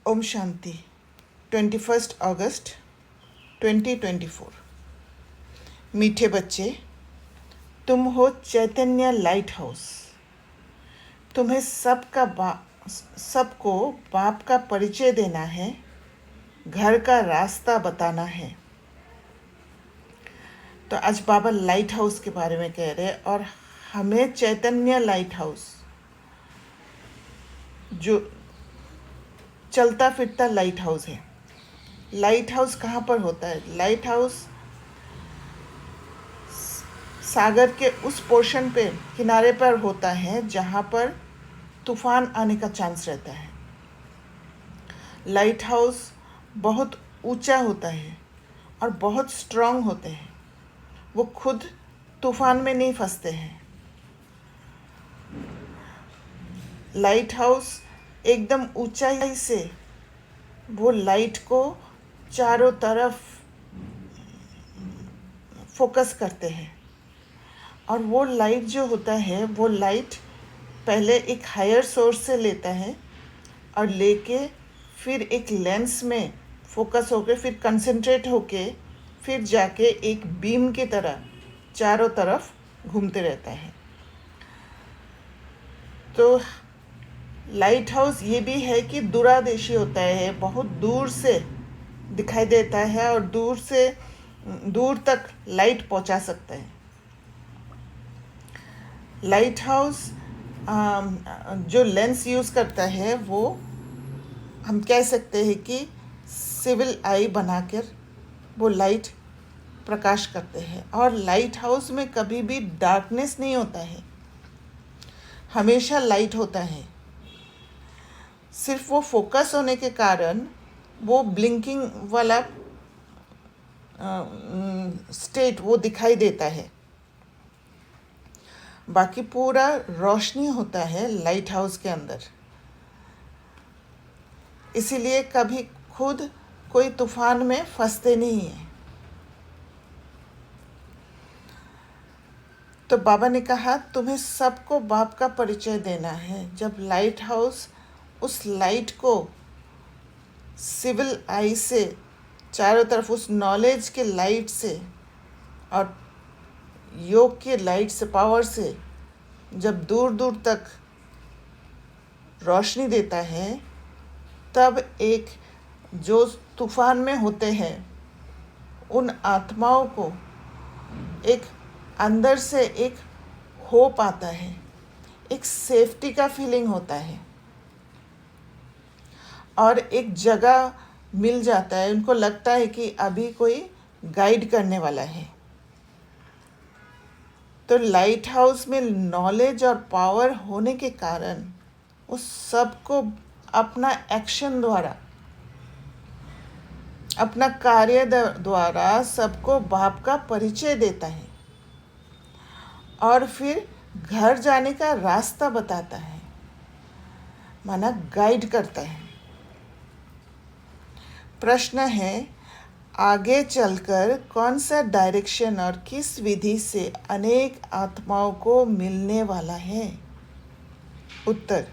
ओम शांति 21 अगस्त 2024। मीठे बच्चे, तुम हो चैतन्य लाइट हाउस। तुम्हें सबको बाप का परिचय देना है, घर का रास्ता बताना है। तो आज बाबा लाइट हाउस के बारे में कह रहे हैं और हमें चैतन्य लाइट हाउस, जो चलता फिरता लाइट हाउस है। लाइट हाउस कहाँ पर होता है? लाइट हाउस सागर के उस पोर्शन पे किनारे पर होता है जहाँ पर तूफान आने का चांस रहता है। लाइट हाउस बहुत ऊंचा होता है और बहुत स्ट्रांग होते हैं। वो खुद तूफान में नहीं फंसते हैं। लाइट हाउस एकदम ऊंचाई से वो लाइट को चारों तरफ फोकस करते हैं और वो लाइट जो होता है, वो लाइट पहले एक हायर सोर्स से लेता है और लेके फिर एक लेंस में फोकस होके फिर कंसंट्रेट होके फिर जाके एक बीम की तरह चारों तरफ घूमते रहता है। तो लाइट हाउस ये भी है कि दूरदर्शी होता है, बहुत दूर से दिखाई देता है और दूर तक लाइट पहुंचा सकता है। लाइट हाउस जो लेंस यूज़ करता है वो हम कह सकते हैं कि सिविल आई बनाकर वो लाइट प्रकाश करते हैं। और लाइट हाउस में कभी भी डार्कनेस नहीं होता है, हमेशा लाइट होता है। सिर्फ वो फोकस होने के कारण वो ब्लिंकिंग वाला स्टेट वो दिखाई देता है। बाकी पूरा रोशनी होता है लाइट हाउस के अंदर। इसीलिए कभी खुद कोई तूफान में फंसते नहीं हैं। तो बाबा ने कहा तुम्हें सबको बाप का परिचय देना है। जब लाइट हाउस उस लाइट को सिविल आई से चारों तरफ उस नॉलेज के लाइट से और योग के लाइट से, पावर से जब दूर दूर तक रोशनी देता है, तब एक जो तूफान में होते हैं उन आत्माओं को एक अंदर से एक होप आता है, एक सेफ्टी का फीलिंग होता है और एक जगह मिल जाता है। उनको लगता है कि अभी कोई गाइड करने वाला है। तो लाइट हाउस में नॉलेज और पावर होने के कारण उस सबको अपना एक्शन द्वारा, अपना कार्य द्वारा सबको बाप का परिचय देता है और फिर घर जाने का रास्ता बताता है, माना गाइड करता है। प्रश्न है, आगे चलकर कौन सा डायरेक्शन और किस विधि से अनेक आत्माओं को मिलने वाला है? उत्तर,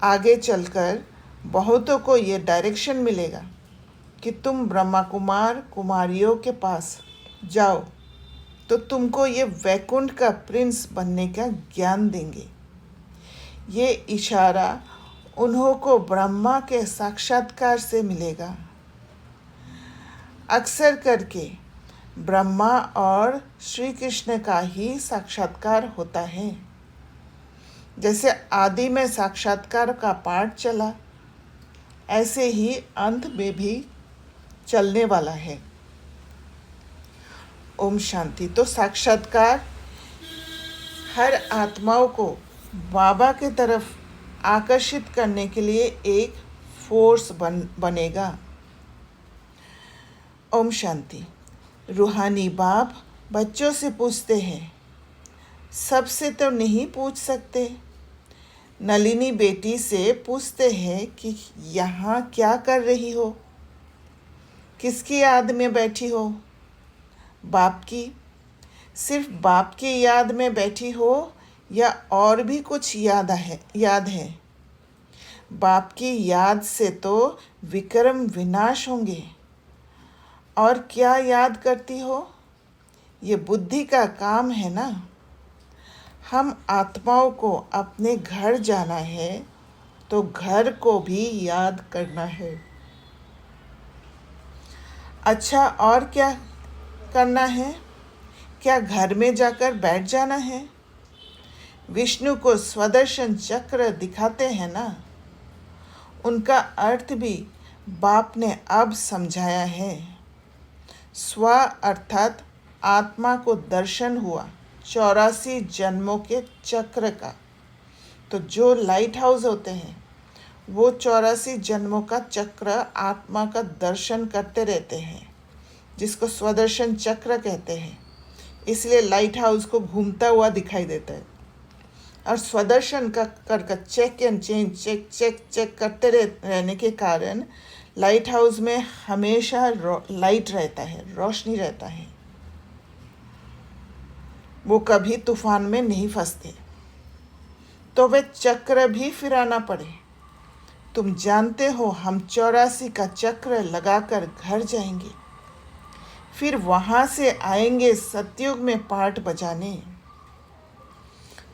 आगे चलकर बहुतों को ये डायरेक्शन मिलेगा कि तुम ब्रह्मा कुमार कुमारियों के पास जाओ तो तुमको ये वैकुंठ का प्रिंस बनने का ज्ञान देंगे। ये इशारा उन्हों को ब्रह्मा के साक्षात्कार से मिलेगा। अक्सर करके ब्रह्मा और श्री कृष्ण का ही साक्षात्कार होता है। जैसे आदि में साक्षात्कार का पाठ चला, ऐसे ही अंत में भी चलने वाला है। ओम शांति। तो साक्षात्कार हर आत्माओं को बाबा की तरफ आकर्षित करने के लिए एक फोर्स बनेगा। ओम शांति। रूहानी बाप बच्चों से पूछते हैं, सबसे तो नहीं पूछ सकते। नलिनी बेटी से पूछते हैं कि यहाँ क्या कर रही हो, किसकी याद में बैठी हो? बाप की? सिर्फ बाप की याद में बैठी हो या और भी कुछ याद है? बाप की याद से तो विक्रम विनाश होंगे। और क्या याद करती हो? ये बुद्धि का काम है ना। हम आत्माओं को अपने घर जाना है तो घर को भी याद करना है। अच्छा, और क्या करना है? क्या घर में जाकर बैठ जाना है? विष्णु को स्वदर्शन चक्र दिखाते हैं ना। उनका अर्थ भी बाप ने अब समझाया है। स्व अर्थात आत्मा को दर्शन हुआ 84 जन्मों के चक्र का। तो जो लाइट हाउस होते हैं वो 84 जन्मों का चक्र आत्मा का दर्शन करते रहते हैं, जिसको स्वदर्शन चक्र कहते हैं। इसलिए लाइट हाउस को घूमता हुआ दिखाई देता है। और स्वदर्शन का कर चेक एंड चेंज चेक करते रहने के कारण लाइट हाउस में हमेशा लाइट रहता है, रोशनी रहता है। वो कभी तूफान में नहीं फंसते। तो वे चक्र भी फिराना पड़े। तुम जानते हो हम 84 का चक्र लगाकर घर जाएंगे, फिर वहाँ से आएंगे सतयुग में पाठ बजाने।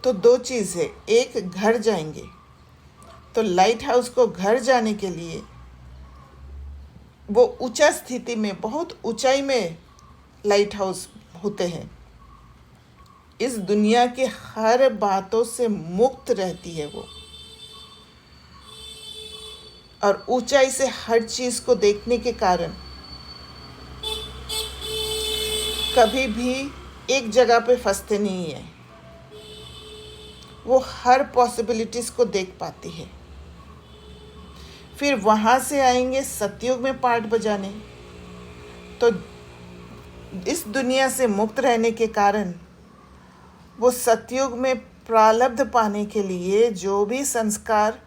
तो दो चीज़ है, एक घर जाएंगे। तो लाइट हाउस को घर जाने के लिए वो ऊंचा स्थिति में, बहुत ऊंचाई में लाइट हाउस होते हैं। इस दुनिया के हर बातों से मुक्त रहती है वो, और ऊंचाई से हर चीज को देखने के कारण कभी भी एक जगह पे फंसते नहीं है। वो हर पॉसिबिलिटीज को देख पाती है। फिर वहां से आएंगे सतयुग में पाठ बजाने। तो इस दुनिया से मुक्त रहने के कारण वो सतयुग में प्रारब्ध पाने के लिए जो भी संस्कार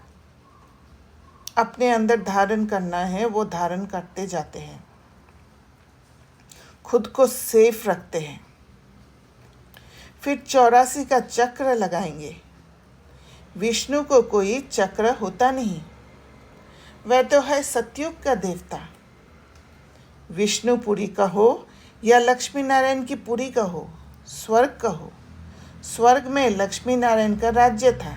अपने अंदर धारण करना है वो धारण करते जाते हैं, खुद को सेफ रखते हैं। फिर 84 का चक्र लगाएंगे। विष्णु को कोई चक्र होता नहीं, वह तो है सतयुग का देवता। विष्णुपुरी कहो या लक्ष्मी नारायण की पुरी कहो, स्वर्ग कहो, स्वर्ग में लक्ष्मी नारायण का राज्य था।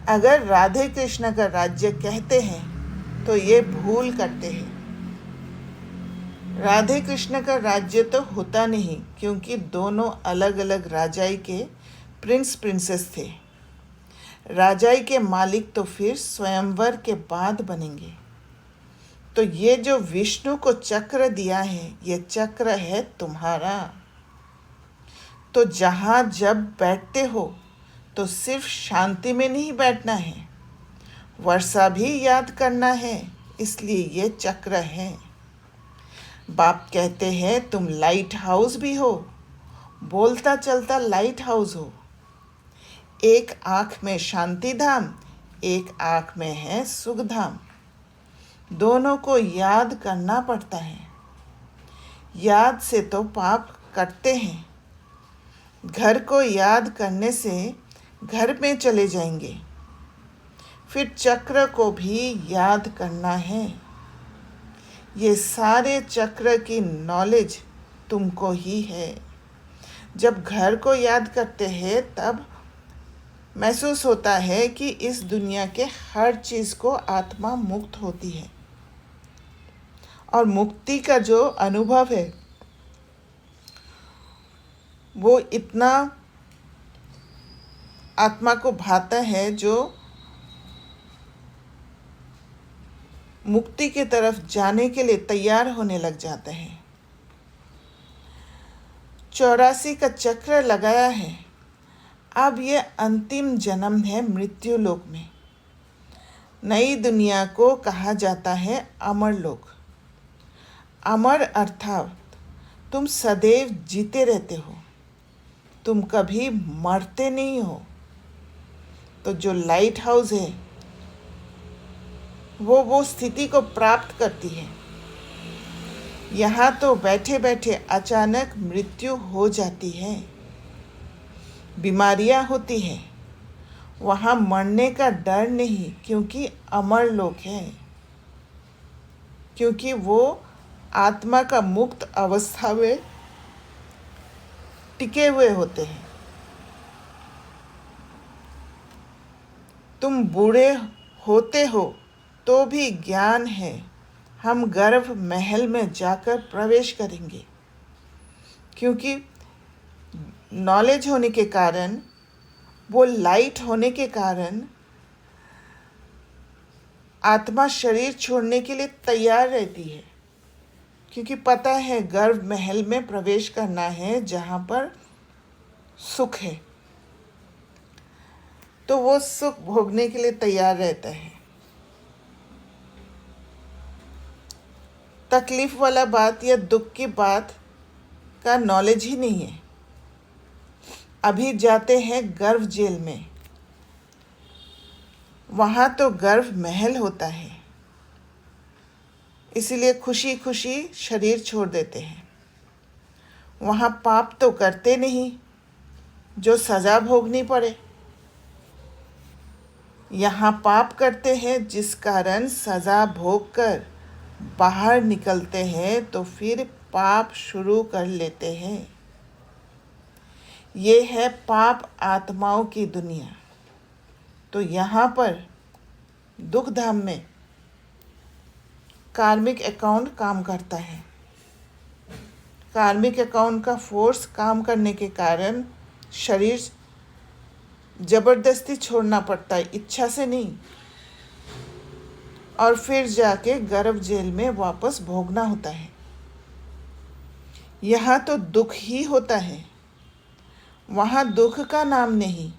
अगर राधे कृष्ण का राज्य कहते हैं तो ये भूल करते हैं। राधे कृष्ण का राज्य तो होता नहीं, क्योंकि दोनों अलग अलग राजाई के प्रिंस प्रिंसेस थे। राजाई के मालिक तो फिर स्वयंवर के बाद बनेंगे। तो ये जो विष्णु को चक्र दिया है, ये चक्र है तुम्हारा। तो जहाँ जब बैठते हो तो सिर्फ शांति में नहीं बैठना है, वर्षा भी याद करना है। इसलिए ये चक्र है। बाप कहते हैं तुम लाइट हाउस भी हो, बोलता चलता लाइट हाउस हो। एक आँख में शांति धाम, एक आँख में है सुख धाम। दोनों को याद करना पड़ता है। याद से तो पाप कटते हैं। घर को याद करने से घर में चले जाएंगे। फिर चक्र को भी याद करना है। ये सारे चक्र की नॉलेज तुमको ही है। जब घर को याद करते हैं तब महसूस होता है कि इस दुनिया के हर चीज़ को आत्मा मुक्त होती है। और मुक्ति का जो अनुभव है वो इतना आत्मा को भाता है, जो मुक्ति की तरफ जाने के लिए तैयार होने लग जाते हैं। 84 का चक्र लगाया है। अब ये अंतिम जन्म है मृत्यु लोक में। नई दुनिया को कहा जाता है अमर लोक। अमर अर्थात तुम सदैव जीते रहते हो, तुम कभी मरते नहीं हो। तो जो लाइट हाउस है वो स्थिति को प्राप्त करती है। यहाँ तो बैठे बैठे अचानक मृत्यु हो जाती है, बीमारियाँ होती हैं, वहाँ मरने का डर नहीं, क्योंकि अमर लोग हैं, क्योंकि वो आत्मा का मुक्त अवस्था में टिके हुए होते हैं। तुम बूढ़े होते हो तो भी ज्ञान है, हम गर्भ महल में जाकर प्रवेश करेंगे, क्योंकि नॉलेज होने के कारण, वो लाइट होने के कारण आत्मा शरीर छोड़ने के लिए तैयार रहती है, क्योंकि पता है गर्भ महल में प्रवेश करना है जहाँ पर सुख है, तो वो सुख भोगने के लिए तैयार रहता है। तकलीफ वाला बात या दुख की बात का नॉलेज ही नहीं है। अभी जाते हैं गर्भ जेल में, वहाँ तो गर्भ महल होता है, इसीलिए खुशी खुशी शरीर छोड़ देते हैं। वहाँ पाप तो करते नहीं जो सज़ा भोगनी पड़े, यहाँ पाप करते हैं जिस कारण सज़ा भोग कर बाहर निकलते हैं तो फिर पाप शुरू कर लेते हैं। ये है पाप आत्माओं की दुनिया। तो यहाँ पर दुख धाम में कार्मिक अकाउंट काम करता है। कार्मिक अकाउंट का फोर्स काम करने के कारण शरीर ज़बरदस्ती छोड़ना पड़ता है, इच्छा से नहीं, और फिर जाके गर्भ जेल में वापस भोगना होता है। यहाँ तो दुख ही होता है, वहाँ दुख का नाम नहीं।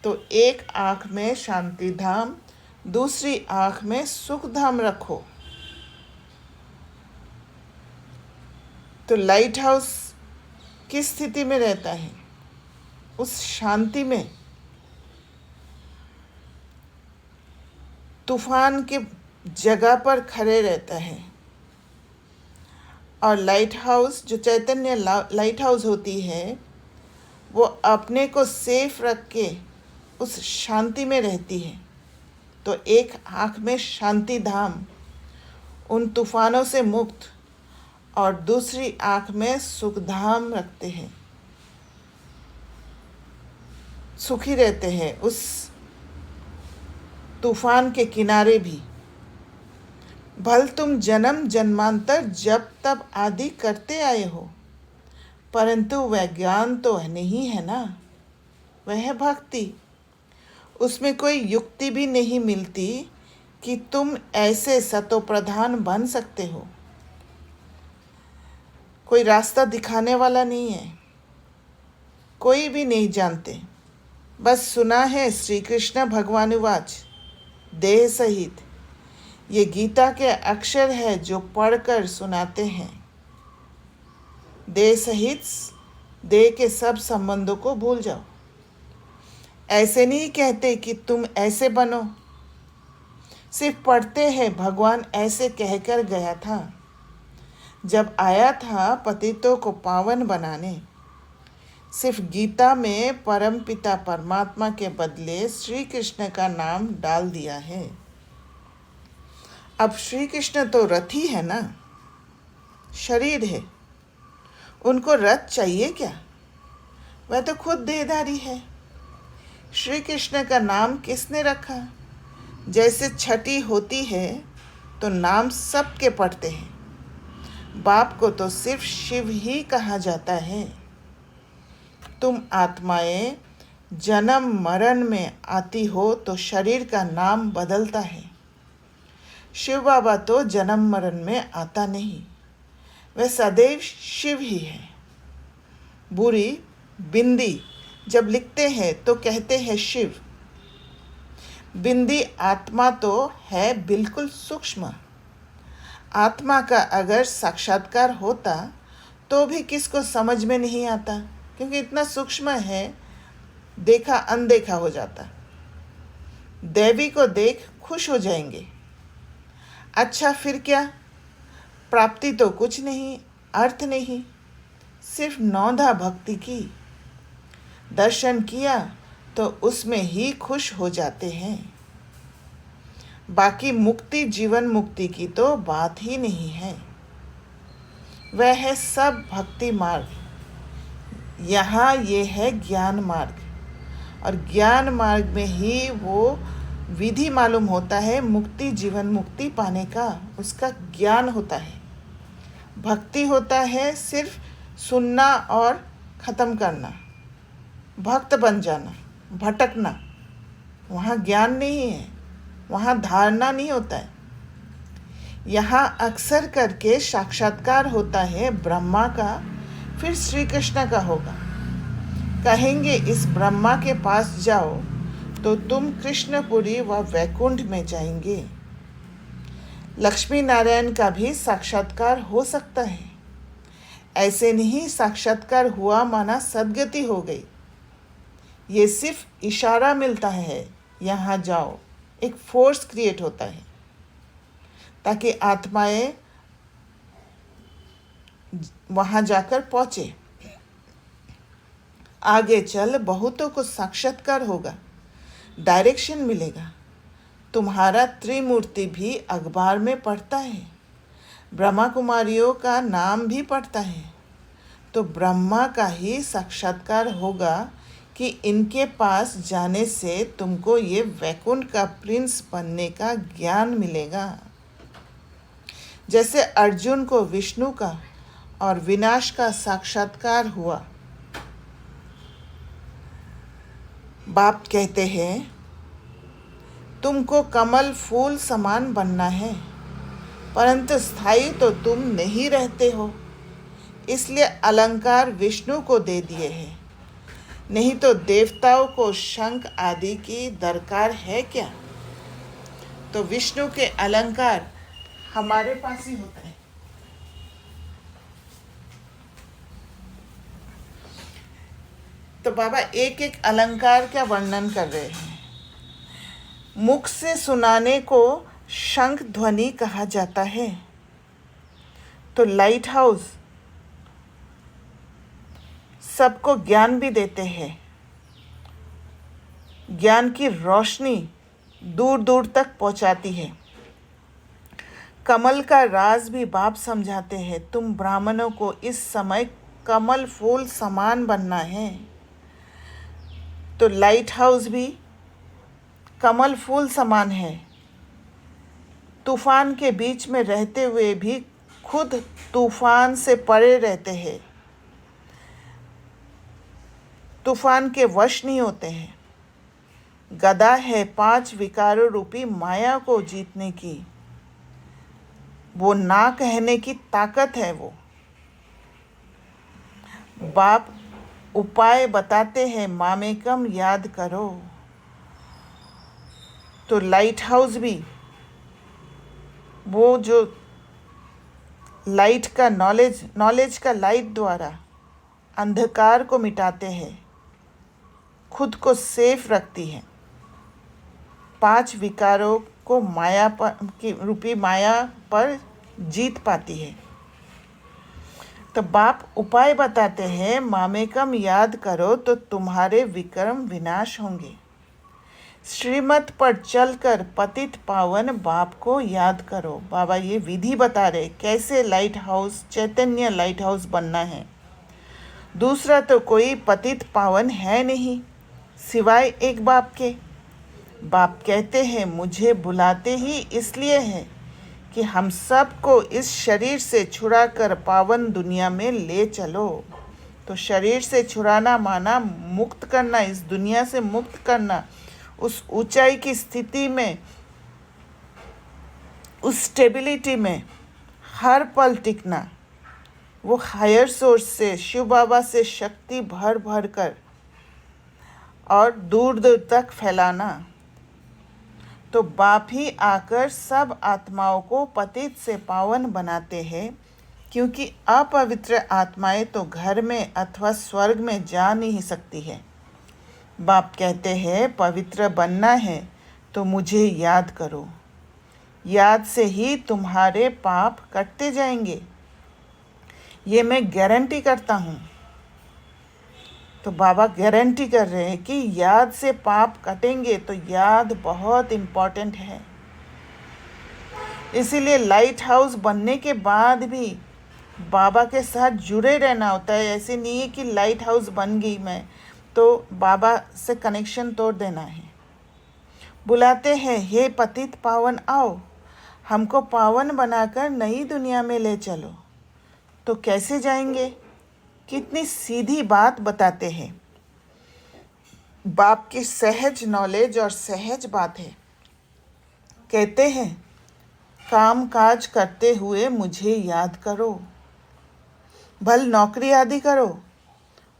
तो एक आँख में शांति धाम, दूसरी आँख में सुख धाम रखो। तो लाइट हाउस किस स्थिति में रहता है? उस शांति में। तूफान के जगह पर खड़े रहता है। और लाइट हाउस, जो चैतन्य लाइट हाउस होती है, वो अपने को सेफ रख के उस शांति में रहती है। तो एक आँख में शांति धाम, उन तूफानों से मुक्त, और दूसरी आँख में सुख धाम रखते हैं, सुखी रहते हैं उस तूफान के किनारे भी। भल तुम जन्म जन्मांतर जब तब आदि करते आए हो, परंतु वह ज्ञान तो नहीं है ना, वह है भक्ति। उसमें कोई युक्ति भी नहीं मिलती कि तुम ऐसे सतोप्रधान बन सकते हो। कोई रास्ता दिखाने वाला नहीं है, कोई भी नहीं जानते। बस सुना है श्री कृष्ण भगवानुवाच देह सहित, ये गीता के अक्षर है जो पढ़कर सुनाते हैं। देह सहित, देह के सब संबंधों को भूल जाओ। ऐसे नहीं कहते कि तुम ऐसे बनो, सिर्फ पढ़ते हैं भगवान ऐसे कहकर गया था जब आया था पतितों को पावन बनाने। सिर्फ गीता में परम पिता परमात्मा के बदले श्री कृष्ण का नाम डाल दिया है। अब श्री कृष्ण तो रथ ही है ना, शरीर है, उनको रथ चाहिए क्या? वह तो खुद देहधारी है। श्री कृष्ण का नाम किसने रखा? जैसे छठी होती है तो नाम सबके पढ़ते हैं, बाप को तो सिर्फ शिव ही कहा जाता है। तुम आत्माएं जन्म मरण में आती हो तो शरीर का नाम बदलता है। शिव बाबा तो जन्म मरण में आता नहीं, वह सदैव शिव ही है। बुरी बिंदी जब लिखते हैं तो कहते हैं शिव। बिंदी आत्मा तो है बिल्कुल सूक्ष्म। आत्मा का अगर साक्षात्कार होता तो भी किसको समझ में नहीं आता, क्योंकि इतना सूक्ष्म है, देखा अनदेखा हो जाता। देवी को देख खुश हो जाएंगे। अच्छा फिर क्या? प्राप्ति तो कुछ नहीं, अर्थ नहीं, सिर्फ नौंधा भक्ति की। दर्शन किया तो उसमें ही खुश हो जाते हैं। बाकी मुक्ति, जीवन मुक्ति की तो बात ही नहीं है। वह है सब भक्ति मार्ग। यहाँ ये है ज्ञान मार्ग, और ज्ञान मार्ग में ही वो विधि मालूम होता है मुक्ति, जीवन मुक्ति पाने का। उसका ज्ञान होता है। भक्ति होता है सिर्फ सुनना और ख़त्म करना, भक्त बन जाना, भटकना। वहाँ ज्ञान नहीं है, वहाँ धारणा नहीं होता है। यहाँ अक्सर करके साक्षात्कार होता है ब्रह्मा का, फिर श्री कृष्ण का होगा। कहेंगे इस ब्रह्मा के पास जाओ तो तुम कृष्णपुरी व वैकुंठ में जाएंगे। लक्ष्मी नारायण का भी साक्षात्कार हो सकता है। ऐसे नहीं साक्षात्कार हुआ माना सद्गति हो गई। ये सिर्फ इशारा मिलता है, यहाँ जाओ। एक फोर्स क्रिएट होता है ताकि आत्माएं वहाँ जाकर पहुँचे। आगे चल बहुतों को साक्षात्कार होगा, डायरेक्शन मिलेगा। तुम्हारा त्रिमूर्ति भी अखबार में पढ़ता है, ब्रह्मा कुमारियों का नाम भी पढ़ता है। तो ब्रह्मा का ही साक्षात्कार होगा कि इनके पास जाने से तुमको ये वैकुंठ का प्रिंस बनने का ज्ञान मिलेगा। जैसे अर्जुन को विष्णु का और विनाश का साक्षात्कार हुआ। बाप कहते हैं तुमको कमल फूल समान बनना है, परंतु स्थायी तो तुम नहीं रहते हो, इसलिए अलंकार विष्णु को दे दिए हैं। नहीं तो देवताओं को शंख आदि की दरकार है क्या? तो विष्णु के अलंकार हमारे पास ही होता है। तो बाबा एक एक अलंकार का वर्णन कर रहे हैं। मुख से सुनाने को शंख ध्वनि कहा जाता है। तो लाइट हाउस सबको ज्ञान भी देते हैं। ज्ञान की रोशनी दूर दूर तक पहुंचाती है। कमल का राज भी बाप समझाते हैं। तुम ब्राह्मणों को इस समय कमल फूल समान बनना है। तो लाइट हाउस भी कमल फूल समान है। तूफान के बीच में रहते हुए भी खुद तूफान से परे रहते हैं, तूफान के वश नहीं होते हैं। गदा है 5 विकारों रूपी माया को जीतने की। वो ना कहने की ताकत है। वो बाप उपाय बताते हैं, मामेकम याद करो। तो लाइट हाउस भी वो जो लाइट का नॉलेज का लाइट द्वारा अंधकार को मिटाते हैं, खुद को सेफ रखती है। 5 विकारों को माया की रूपी माया पर जीत पाती है। तो बाप उपाय बताते हैं, मामेकम याद करो तो तुम्हारे विक्रम विनाश होंगे। श्रीमत पर चलकर पतित पावन बाप को याद करो। बाबा ये विधि बता रहे कैसे लाइट हाउस, चैतन्य लाइट हाउस बनना है। दूसरा तो कोई पतित पावन है नहीं सिवाय एक बाप के। बाप कहते हैं मुझे बुलाते ही इसलिए है कि हम सबको इस शरीर से छुड़ाकर पावन दुनिया में ले चलो। तो शरीर से छुड़ाना माना मुक्त करना, इस दुनिया से मुक्त करना, उस ऊंचाई की स्थिति में, उस स्टेबिलिटी में हर पल टिकना, वो हायर सोर्स से, शिव बाबा से शक्ति भर भर कर और दूर दूर तक फैलाना। तो बाप ही आकर सब आत्माओं को पतित से पावन बनाते हैं, क्योंकि अपवित्र आत्माएं तो घर में अथवा स्वर्ग में जा नहीं सकती है। बाप कहते हैं पवित्र बनना है तो मुझे याद करो। याद से ही तुम्हारे पाप कटते जाएंगे, ये मैं गारंटी करता हूँ। तो बाबा गारंटी कर रहे हैं कि याद से पाप कटेंगे, तो याद बहुत इम्पोर्टेंट है। इसीलिए लाइट हाउस बनने के बाद भी बाबा के साथ जुड़े रहना होता है। ऐसे नहीं है कि लाइट हाउस बन गई मैं तो बाबा से कनेक्शन तोड़ देना है। बुलाते हैं, हे पतित पावन आओ, हमको पावन बनाकर नई दुनिया में ले चलो। तो कैसे जाएंगे? कितनी सीधी बात बताते हैं। बाप की सहज नॉलेज और सहज बात है। कहते हैं, काम काज करते हुए मुझे याद करो, भल नौकरी आदि करो,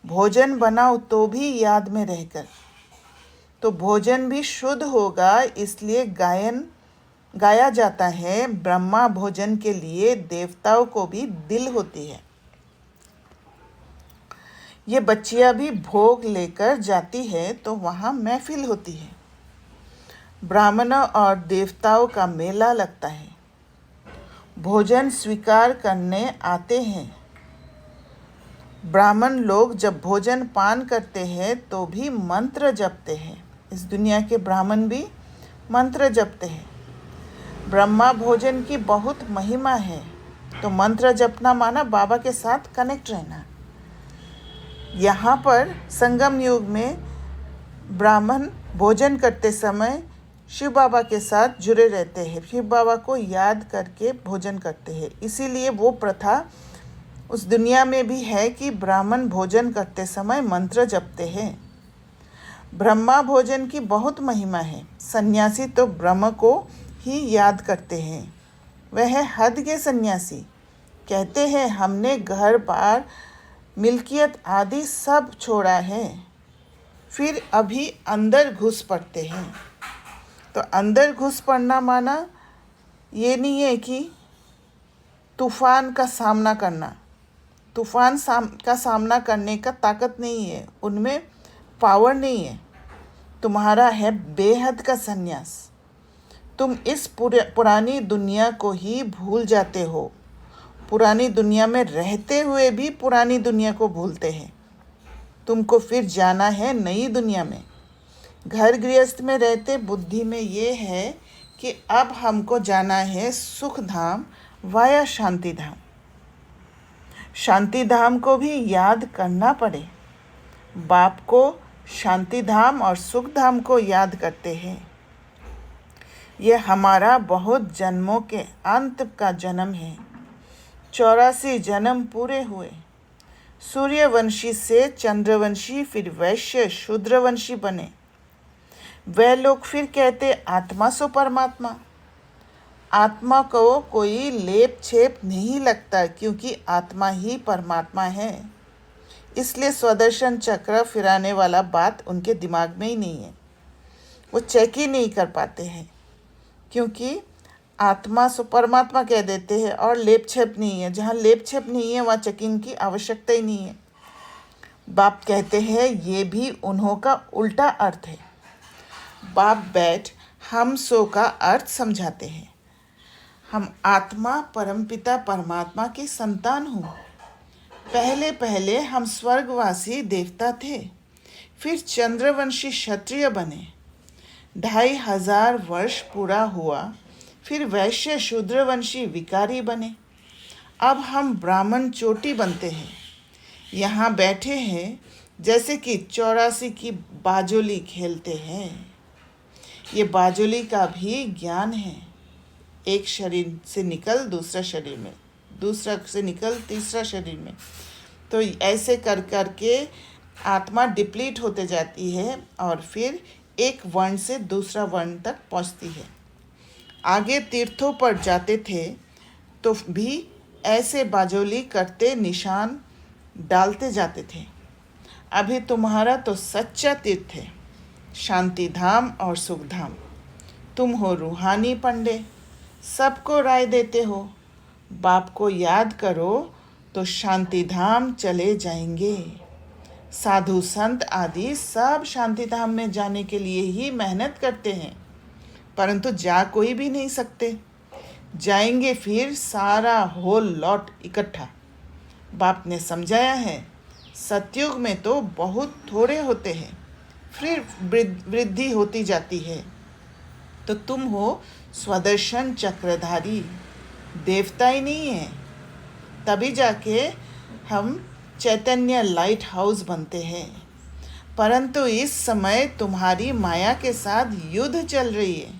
भोजन बनाओ तो भी याद में रहकर। तो भोजन भी शुद्ध होगा, इसलिए गाया जाता है, ब्रह्मा भोजन के लिए देवताओं को भी दिल होती है। ये बच्चियां भी भोग लेकर जाती है तो वहाँ महफिल होती है। ब्राह्मणों और देवताओं का मेला लगता है। भोजन स्वीकार करने आते हैं। ब्राह्मण लोग जब भोजन पान करते हैं तो भी मंत्र जपते हैं। इस दुनिया के ब्राह्मण भी मंत्र जपते हैं। ब्रह्मा भोजन की बहुत महिमा है। तो मंत्र जपना माना बाबा के साथ कनेक्ट रहना। यहाँ पर संगम युग में ब्राह्मण भोजन करते समय शिव बाबा के साथ जुड़े रहते हैं, शिव बाबा को याद करके भोजन करते हैं। इसीलिए वो प्रथा उस दुनिया में भी है कि ब्राह्मण भोजन करते समय मंत्र जपते हैं। ब्रह्मा भोजन की बहुत महिमा है। सन्यासी तो ब्रह्म को ही याद करते हैं। वह है हद के सन्यासी। कहते हैं, हमने घर बार मिल्कियत आदि सब छोड़ा है, फिर अभी अंदर घुस पड़ते हैं। तो अंदर घुस पड़ना माना ये नहीं है कि तूफान का सामना करना। तूफान का सामना करने का ताकत नहीं है, उनमें पावर नहीं है। तुम्हारा है बेहद का संन्यास। तुम इस पुरानी दुनिया को ही भूल जाते हो। पुरानी दुनिया में रहते हुए भी पुरानी दुनिया को भूलते हैं। तुमको फिर जाना है नई दुनिया में। घर गृहस्थ में रहते बुद्धि में ये है कि अब हमको जाना है सुख धाम वाया शांति धाम। शांति धाम को भी याद करना पड़े। बाप को शांति धाम और सुख धाम को याद करते हैं। यह हमारा बहुत जन्मों के अंत का जन्म है। 84 जन्म पूरे हुए। सूर्यवंशी से चंद्रवंशी, फिर वैश्य शूद्रवंशी बने। वह लोग फिर कहते, आत्मा सो परमात्मा। आत्मा को कोई लेप छेप नहीं लगता, क्योंकि आत्मा ही परमात्मा है। इसलिए स्वदर्शन चक्र फिराने वाला बात उनके दिमाग में ही नहीं है। वो चेक ही नहीं कर पाते हैं, क्योंकि आत्मा सो परमात्मा कह देते हैं और लेप छेप नहीं है। जहाँ लेप छेप नहीं है वहाँ चेकिंग की आवश्यकता ही नहीं है। बाप कहते हैं, ये भी उन्हों का उल्टा अर्थ है। बाप बैठ हम सो का अर्थ समझाते हैं। हम आत्मा परमपिता परमात्मा की संतान हूँ। पहले पहले हम स्वर्गवासी देवता थे, फिर चंद्रवंशी क्षत्रिय बने। 2500 वर्ष पूरा हुआ, फिर वैश्य शूद्रवंशी विकारी बने। अब हम ब्राह्मण चोटी बनते हैं। यहाँ बैठे हैं जैसे कि 84 की बाजोली खेलते हैं। ये बाजोली का भी ज्ञान है। एक शरीर से निकल दूसरा शरीर में, दूसरा से निकल तीसरा शरीर में। तो ऐसे कर कर के आत्मा डिप्लीट होते जाती है और फिर एक वर्ण से दूसरा वर्ण तक पहुंचती है। आगे तीर्थों पर जाते थे तो भी ऐसे बाजोली करते निशान डालते जाते थे। अभी तुम्हारा तो सच्चा तीर्थ है, शांति धाम और सुख धाम। तुम हो रूहानी पंडे, सबको राय देते हो। बाप को याद करो तो शांति धाम चले जाएंगे। साधु संत आदि सब शांति धाम में जाने के लिए ही मेहनत करते हैं, परंतु जा कोई भी नहीं सकते। जाएंगे फिर सारा होल लॉट इकट्ठा। बाप ने समझाया है, सतयुग में तो बहुत थोड़े होते हैं, फिर वृद्धि होती जाती है। तो तुम हो स्वदर्शन चक्रधारी, देवता ही नहीं है। तभी जाके हम चैतन्य लाइट हाउस बनते हैं। परंतु इस समय तुम्हारी माया के साथ युद्ध चल रही है।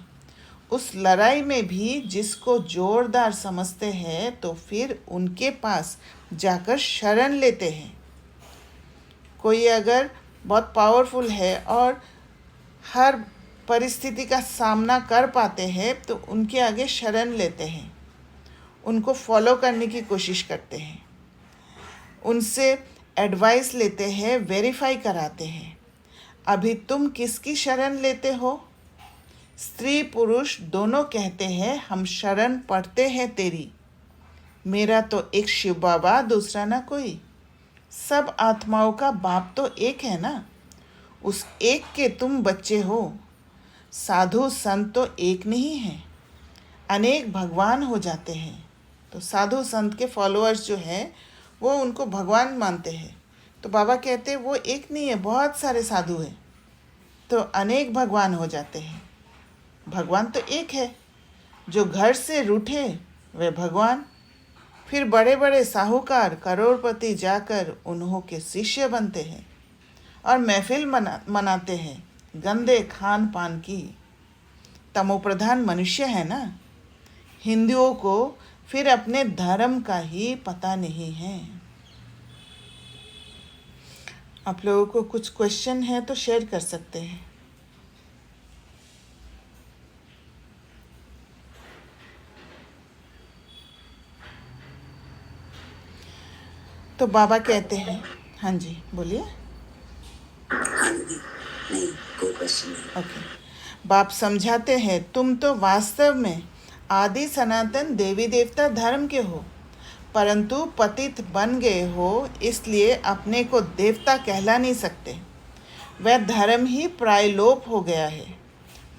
उस लड़ाई में भी जिसको जोरदार समझते हैं तो फिर उनके पास जाकर शरण लेते हैं। कोई अगर बहुत पावरफुल है और हर परिस्थिति का सामना कर पाते हैं तो उनके आगे शरण लेते हैं, उनको फॉलो करने की कोशिश करते हैं, उनसे एडवाइस लेते हैं, वेरीफाई कराते हैं। अभी तुम किसकी शरण लेते हो? स्त्री पुरुष दोनों कहते हैं हम शरण पड़ते हैं तेरी। मेरा तो एक शिव बाबा, दूसरा ना कोई। सब आत्माओं का बाप तो एक है ना, उस एक के तुम बच्चे हो। साधु संत तो एक नहीं है, अनेक भगवान हो जाते हैं। तो साधु संत के फॉलोअर्स जो हैं वो उनको भगवान मानते हैं। तो बाबा कहते हैं वो एक नहीं है, बहुत सारे साधु हैं, तो अनेक भगवान हो जाते हैं। भगवान तो एक है। जो घर से रूठे वे भगवान। फिर बड़े बड़े साहूकार करोड़पति जाकर उन्हों के शिष्य बनते हैं और महफिल मनाते हैं गंदे खान पान की। तमोप्रधान मनुष्य है ना। हिंदुओं को फिर अपने धर्म का ही पता नहीं है। आप लोगों को कुछ क्वेश्चन है तो शेयर कर सकते हैं। तो बाबा कहते हैं, हाँ जी बोलिए। हाँ दीदी, नहीं कोई क्वेश्चन नहीं। ओके। बाप समझाते हैं तुम तो वास्तव में आदि सनातन देवी देवता धर्म के हो, परंतु पतित बन गए हो, इसलिए अपने को देवता कहला नहीं सकते। वह धर्म ही प्रायलोप हो गया है।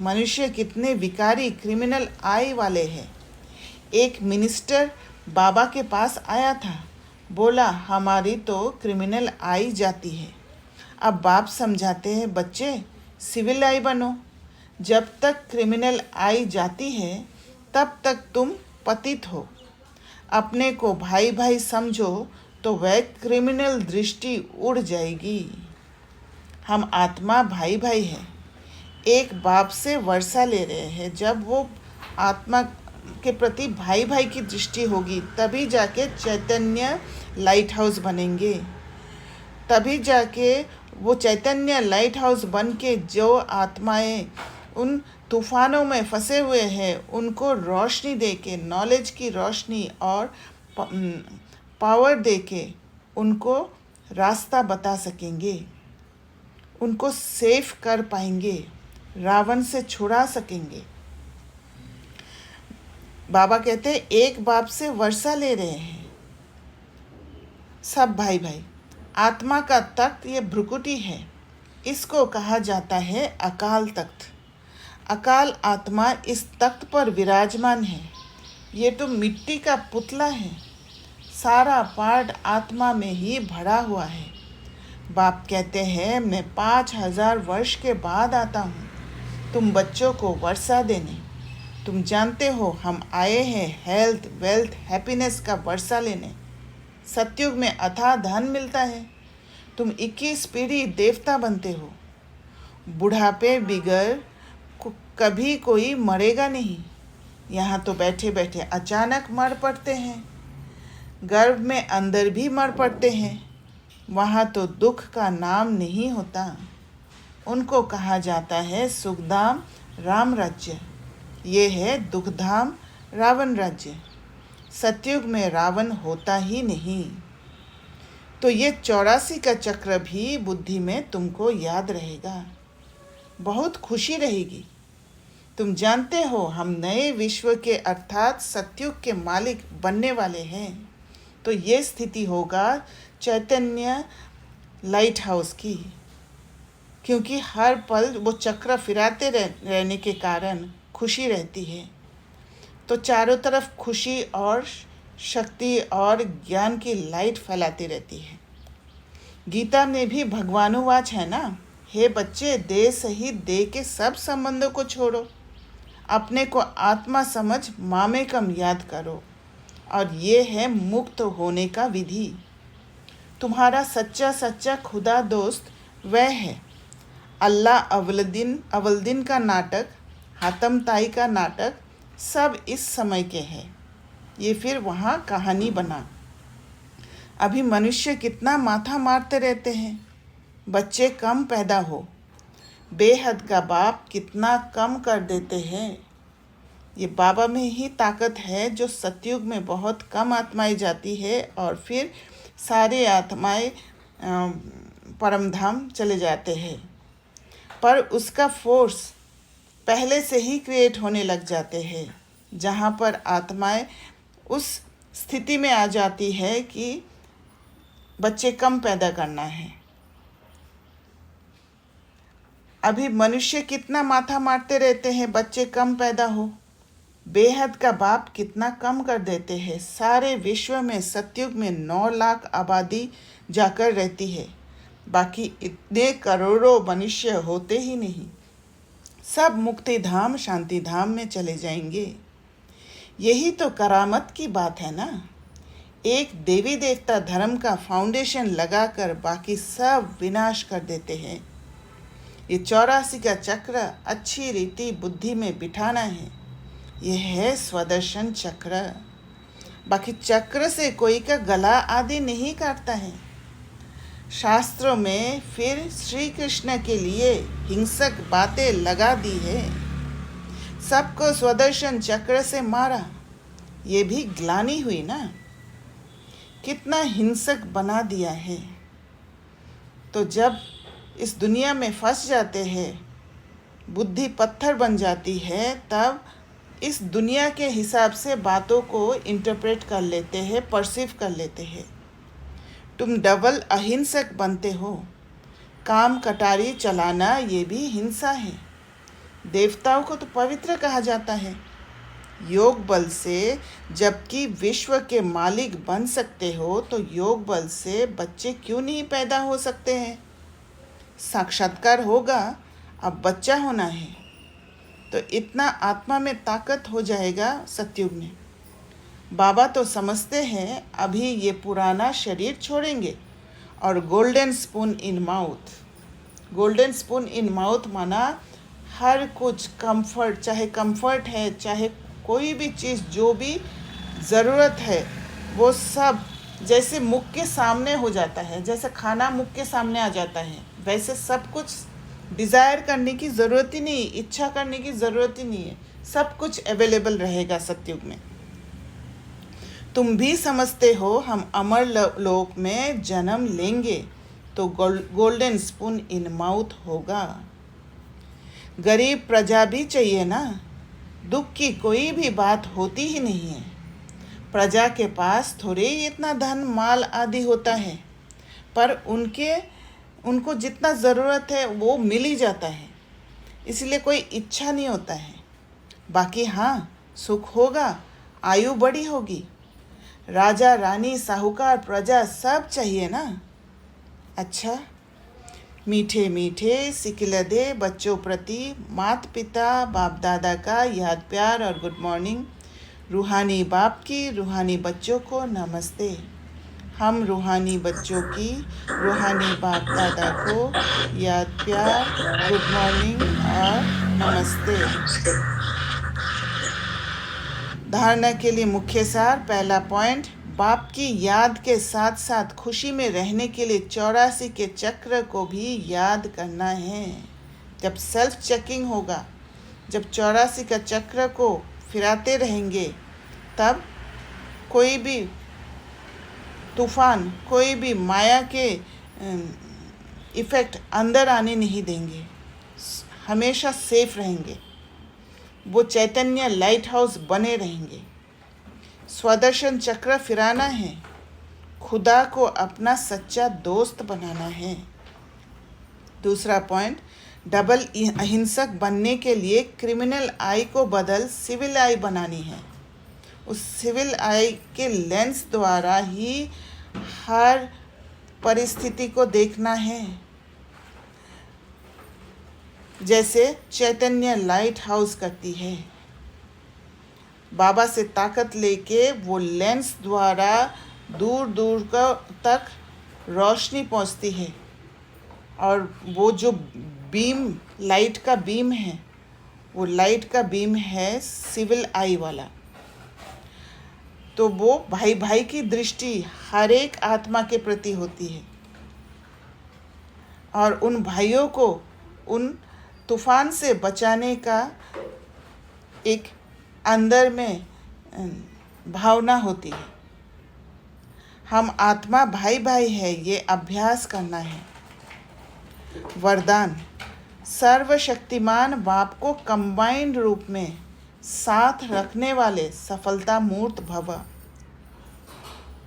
मनुष्य कितने विकारी क्रिमिनल आई वाले हैं। एक मिनिस्टर बाबा के पास आया था, बोला हमारी तो क्रिमिनल आई जाती है। अब बाप समझाते हैं बच्चे सिविल आई बनो। जब तक क्रिमिनल आई जाती है तब तक तुम पतित हो। अपने को भाई भाई समझो तो वह क्रिमिनल दृष्टि उड़ जाएगी। हम आत्मा भाई भाई हैं, एक बाप से वर्षा ले रहे हैं। जब वो आत्मा के प्रति भाई भाई की दृष्टि होगी तभी जाके चैतन्य लाइट हाउस बनेंगे। तभी जाके वो चैतन्य लाइट हाउस बन के जो आत्माएं उन तूफानों में फंसे हुए हैं उनको रोशनी दे के, नॉलेज की रोशनी और पावर दे के उनको रास्ता बता सकेंगे, उनको सेफ कर पाएंगे, रावण से छुड़ा सकेंगे। बाबा कहते हैं एक बाप से वर्षा ले रहे हैं सब भाई भाई। आत्मा का तख्त ये भ्रुकुटी है, इसको कहा जाता है अकाल तख्त। अकाल आत्मा इस तख्त पर विराजमान है। ये तो मिट्टी का पुतला है, सारा पार्ट आत्मा में ही भरा हुआ है। बाप कहते हैं मैं 5000 वर्ष के बाद आता हूँ तुम बच्चों को वर्षा देने। तुम जानते हो हम आए हैं हेल्थ वेल्थ हैप्पीनेस का वर्षा लेने। सतयुग में अथाह धन मिलता है। तुम 21 पीढ़ी देवता बनते हो। बुढ़ापे बिगर कभी कोई मरेगा नहीं। यहाँ तो बैठे बैठे अचानक मर पड़ते हैं, गर्भ में अंदर भी मर पड़ते हैं। वहाँ तो दुख का नाम नहीं होता। उनको कहा जाता है सुखधाम राम राज्य, ये है दुखधाम रावण राज्य। सतयुग में रावण होता ही नहीं। तो ये 84 का चक्र भी बुद्धि में तुमको याद रहेगा, बहुत खुशी रहेगी। तुम जानते हो हम नए विश्व के अर्थात सतयुग के मालिक बनने वाले हैं। तो ये स्थिति होगा चैतन्य लाइट हाउस की, क्योंकि हर पल वो चक्र फिराते रहने के कारण खुशी रहती है। तो चारों तरफ खुशी और शक्ति और ज्ञान की लाइट फैलाती रहती है। गीता में भी भगवानुवाच है ना, हे बच्चे, देह सहित देह के सब संबंधों को छोड़ो, अपने को आत्मा समझ मामेकम याद करो, और ये है मुक्त होने का विधि। तुम्हारा सच्चा सच्चा खुदा दोस्त वह है। अल्लाह अवलदीन का नाटक, हातम ताई का नाटक सब इस समय के हैं। ये फिर वहाँ कहानी बना। अभी मनुष्य कितना माथा मारते रहते हैं, बच्चे कम पैदा हो, बेहद का बाप कितना कम कर देते हैं। ये बाबा में ही ताकत है जो सतयुग में बहुत कम आत्माएं जाती है और फिर सारे आत्माएं परमधाम चले जाते हैं। पर उसका फोर्स पहले से ही क्रिएट होने लग जाते हैं, जहाँ पर आत्माएं उस स्थिति में आ जाती है कि बच्चे कम पैदा करना है। अभी मनुष्य कितना माथा मारते रहते हैं, बच्चे कम पैदा हो, बेहद का बाप कितना कम कर देते हैं। सारे विश्व में सतयुग में 9 लाख आबादी जाकर रहती है, बाकी इतने करोड़ों मनुष्य होते ही नहीं। सब मुक्ति धाम शांति धाम में चले जाएंगे। यही तो करामत की बात है ना। एक देवी देवता धर्म का फाउंडेशन लगाकर बाकी सब विनाश कर देते हैं। ये 84 का चक्र अच्छी रीति बुद्धि में बिठाना है। यह है स्वदर्शन चक्र। बाकी चक्र से कोई का गला आदि नहीं काटता है। शास्त्रों में फिर श्री कृष्ण के लिए हिंसक बातें लगा दी है। सबको स्वदर्शन चक्र से मारा, ये भी ग्लानि हुई ना। कितना हिंसक बना दिया है। तो जब इस दुनिया में फंस जाते हैं, बुद्धि पत्थर बन जाती है, तब इस दुनिया के हिसाब से बातों को इंटरप्रेट कर लेते हैं, परसीव कर लेते हैं। तुम डबल अहिंसक बनते हो। काम कटारी चलाना ये भी हिंसा है। देवताओं को तो पवित्र कहा जाता है। योग बल से जबकि विश्व के मालिक बन सकते हो, तो योग बल से बच्चे क्यों नहीं पैदा हो सकते हैं? साक्षात्कार होगा, अब बच्चा होना है, तो इतना आत्मा में ताकत हो जाएगा सतयुग में। बाबा तो समझते हैं अभी ये पुराना शरीर छोड़ेंगे और golden spoon in mouth. Golden spoon in mouth माना हर कुछ कंफर्ट, चाहे कंफर्ट है, चाहे कोई भी चीज़ जो भी ज़रूरत है, वो सब जैसे मुख के सामने हो जाता है। जैसे खाना मुख के सामने आ जाता है, वैसे सब कुछ डिज़ायर करने की ज़रूरत ही नहीं, इच्छा करने की ज़रूरत ही नहीं है। सब कुछ अवेलेबल रहेगा सतयुग में। तुम भी समझते हो हम अमर लोक में जन्म लेंगे तो गोल्डन स्पून इन माउथ होगा। गरीब प्रजा भी चाहिए ना। दुख की कोई भी बात होती ही नहीं है। प्रजा के पास थोड़े ही इतना धन माल आदि होता है, पर उनको जितना ज़रूरत है वो मिल ही जाता है, इसलिए कोई इच्छा नहीं होता है। बाकी हाँ, सुख होगा, आयु बड़ी होगी, राजा रानी साहूकार प्रजा सब चाहिए ना। अच्छा, मीठे मीठे सिकिलदे बच्चों प्रति माता पिता बाप दादा का याद प्यार और गुड मॉर्निंग। रूहानी बाप की रूहानी बच्चों को नमस्ते। हम रूहानी बच्चों की रूहानी बाप दादा को याद प्यार, गुड मॉर्निंग और नमस्ते। धारणा के लिए मुख्य सार। पहला पॉइंट, बाप की याद के साथ साथ खुशी में रहने के लिए 84 के चक्र को भी याद करना है। जब सेल्फ चेकिंग होगा, जब 84 का चक्र को फिराते रहेंगे, तब कोई भी तूफान, कोई भी माया के इफ़ेक्ट अंदर आने नहीं देंगे, हमेशा सेफ रहेंगे। वो चैतन्य लाइट हाउस बने रहेंगे। स्वदर्शन चक्र फिराना है, खुदा को अपना सच्चा दोस्त बनाना है। दूसरा पॉइंट, डबल अहिंसक बनने के लिए क्रिमिनल आई को बदल सिविल आई बनानी है। उस सिविल आई के लेंस द्वारा ही हर परिस्थिति को देखना है। जैसे चैतन्य लाइट हाउस करती है, बाबा से ताकत लेके वो लेंस द्वारा दूर दूर तक रोशनी पहुंचती है, और वो जो बीम, लाइट का बीम है, वो लाइट का बीम है सिविल आई वाला। तो वो भाई भाई की दृष्टि हर एक आत्मा के प्रति होती है, और उन भाइयों को उन तूफान से बचाने का एक अंदर में भावना होती है। हम आत्मा भाई भाई है, ये अभ्यास करना है। वरदान, सर्वशक्तिमान बाप को कंबाइंड रूप में साथ रखने वाले सफलता मूर्त भव।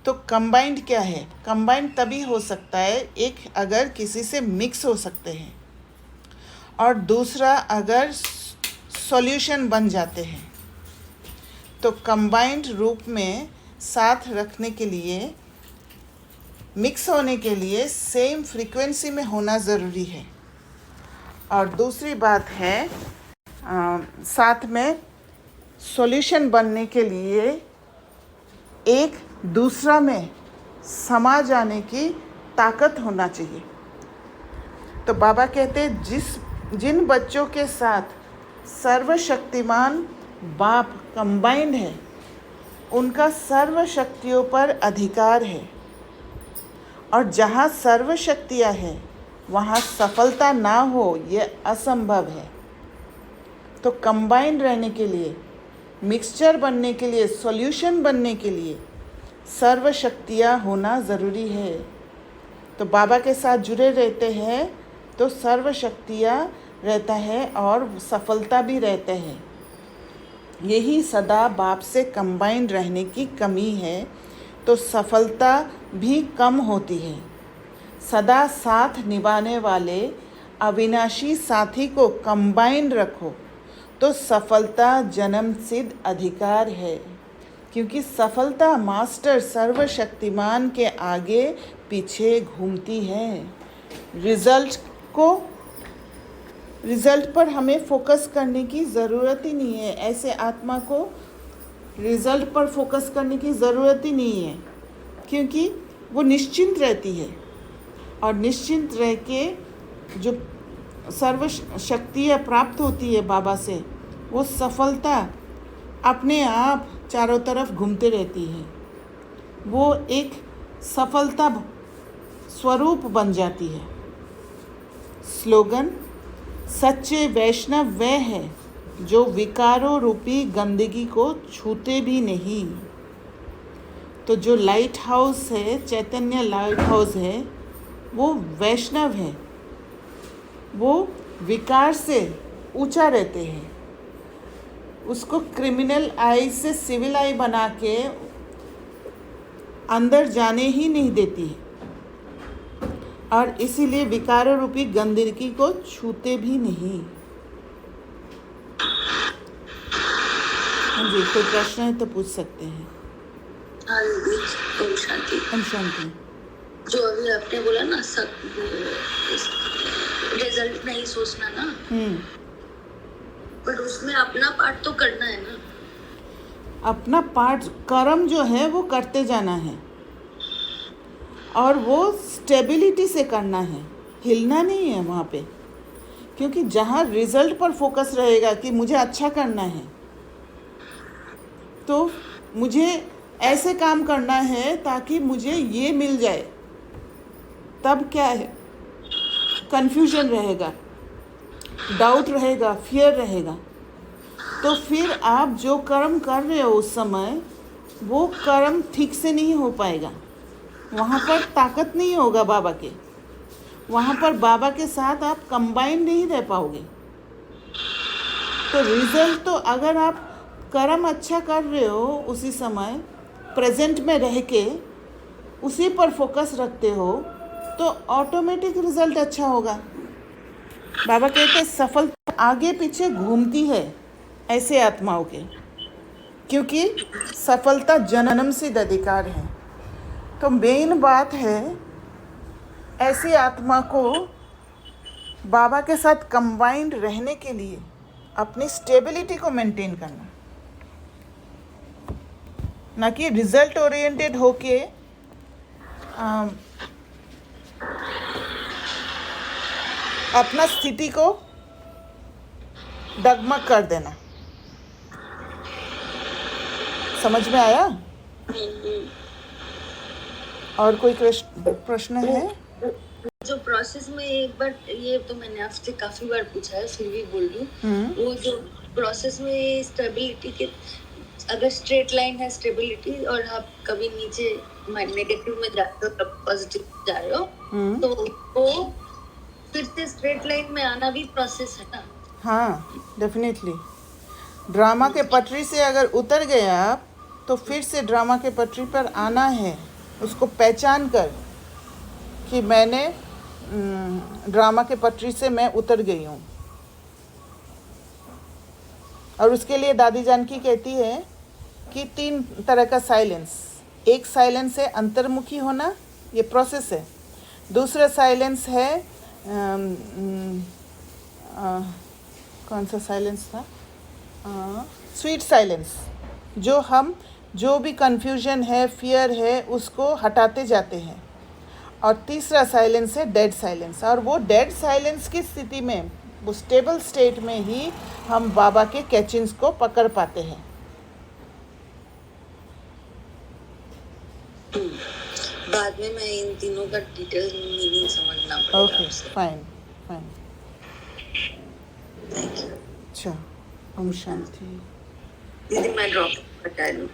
तो कंबाइंड क्या है? कंबाइंड तभी हो सकता है, एक अगर किसी से मिक्स हो सकते हैं, और दूसरा अगर सॉल्यूशन बन जाते हैं। तो कंबाइंड रूप में साथ रखने के लिए, मिक्स होने के लिए सेम फ्रीक्वेंसी में होना ज़रूरी है। और दूसरी बात है, साथ में सॉल्यूशन बनने के लिए एक दूसरा में समा जाने की ताकत होना चाहिए। तो बाबा कहते हैं जिन बच्चों के साथ सर्वशक्तिमान बाप कंबाइंड है, उनका सर्व शक्तियों पर अधिकार है, और जहाँ सर्व शक्तियाँ हैं वहाँ सफलता ना हो, ये असंभव है। तो कंबाइंड रहने के लिए, मिक्सचर बनने के लिए, सॉल्यूशन बनने के लिए सर्व शक्तियाँ होना ज़रूरी है। तो बाबा के साथ जुड़े रहते हैं तो सर्व शक्तियाँ रहता है और सफलता भी रहते हैं। यही सदा बाप से कंबाइंड रहने की कमी है, तो सफलता भी कम होती है। सदा साथ निभाने वाले अविनाशी साथी को कंबाइंड रखो तो सफलता जन्म सिद्ध अधिकार है, क्योंकि सफलता मास्टर सर्वशक्तिमान के आगे पीछे घूमती है। रिज़ल्ट पर हमें फोकस करने की ज़रूरत ही नहीं है। ऐसे आत्मा को रिज़ल्ट पर फोकस करने की ज़रूरत ही नहीं है, क्योंकि वो निश्चिंत रहती है, और निश्चिंत रह के जो सर्व शक्तियाँ प्राप्त होती है बाबा से, वो सफलता अपने आप चारों तरफ घूमते रहती है। वो एक सफलता स्वरूप बन जाती है। स्लोगन, सच्चे वैष्णव वे हैं जो विकारों रूपी गंदगी को छूते भी नहीं। तो जो लाइट हाउस है, चैतन्य लाइट हाउस है, वो वैष्णव है। वो विकार से ऊंचा रहते हैं, उसको क्रिमिनल आई से सिविल आई बना के अंदर जाने ही नहीं देती है, और इसीलिए विकार रूपी गंदगी को छूते भी नहीं। हाँ जी, कोई प्रश्न है तो पूछ सकते हैं। हाँ दीदी, ओम शांति। ओम शांति। जो अभी आपने बोला ना, सब रिजल्ट नहीं सोचना ना, पर उसमें अपना पार्ट तो करना है ना। अपना पार्ट, कर्म जो है वो करते जाना है, और वो स्टेबिलिटी से करना है, हिलना नहीं है वहाँ पे। क्योंकि जहाँ रिज़ल्ट पर फोकस रहेगा कि मुझे अच्छा करना है, तो मुझे ऐसे काम करना है ताकि मुझे ये मिल जाए, तब क्या है, कन्फ्यूजन रहेगा, डाउट रहेगा, फियर रहेगा। तो फिर आप जो कर्म कर रहे हो उस समय, वो कर्म ठीक से नहीं हो पाएगा। वहाँ पर ताकत नहीं होगा बाबा के, वहाँ पर बाबा के साथ आप कंबाइन नहीं रह पाओगे। तो रिज़ल्ट तो, अगर आप कर्म अच्छा कर रहे हो उसी समय प्रेजेंट में रह के उसी पर फोकस रखते हो, तो ऑटोमेटिक रिज़ल्ट अच्छा होगा। बाबा कहते हैं सफलता आगे पीछे घूमती है ऐसे आत्माओं के, क्योंकि सफलता जन्म सिद्ध अधिकार है। तो मेन बात है ऐसी आत्मा को बाबा के साथ कंबाइंड रहने के लिए अपनी स्टेबिलिटी को मेंटेन करना, ना कि रिजल्ट ओरिएंटेड होके अपना स्थिति को डगमग कर देना। समझ में आया? और कोई प्रश्न है? जो प्रोसेस में एक बार, ये तो मैंने आपसे काफी बार पूछा है, फिर भी बोल रही हूँ, वो जो प्रोसेस में स्टेबिलिटी के, अगर स्ट्रेट लाइन है स्टेबिलिटी और आप कभी नीचे नेगेटिव में जाते हो तब पॉजिटिव जा रहे हो, तो वो फिर से स्ट्रेट लाइन में आना भी प्रोसेस है ना? हाँ, डेफिनेटली। ड्रामा के पटरी से अगर उतर गए आप तो फिर से ड्रामा के पटरी पर आना है, उसको पहचान कर कि मैंने ड्रामा के पटरी से मैं उतर गई हूँ। और उसके लिए दादी जानकी कहती है कि 3 तरह का साइलेंस। एक साइलेंस है अंतर्मुखी होना, ये प्रोसेस है। दूसरा साइलेंस है कौन सा साइलेंस था? स्वीट साइलेंस, जो भी कन्फ्यूजन है, फियर है, उसको हटाते जाते हैं। और तीसरा साइलेंस है डेड साइलेंस। और वो डेड साइलेंस की स्थिति में, वो स्टेबल स्टेट में ही हम बाबा के कैचिंग्स को पकड़ पाते हैं। बाद में मैं इन तीनों का डिटेल मीनिंग समझना पड़ेगा। Okay, fine. Thank you. अच्छा, ओम शांति। दीदी मैं ड्रॉप हटा लूँ।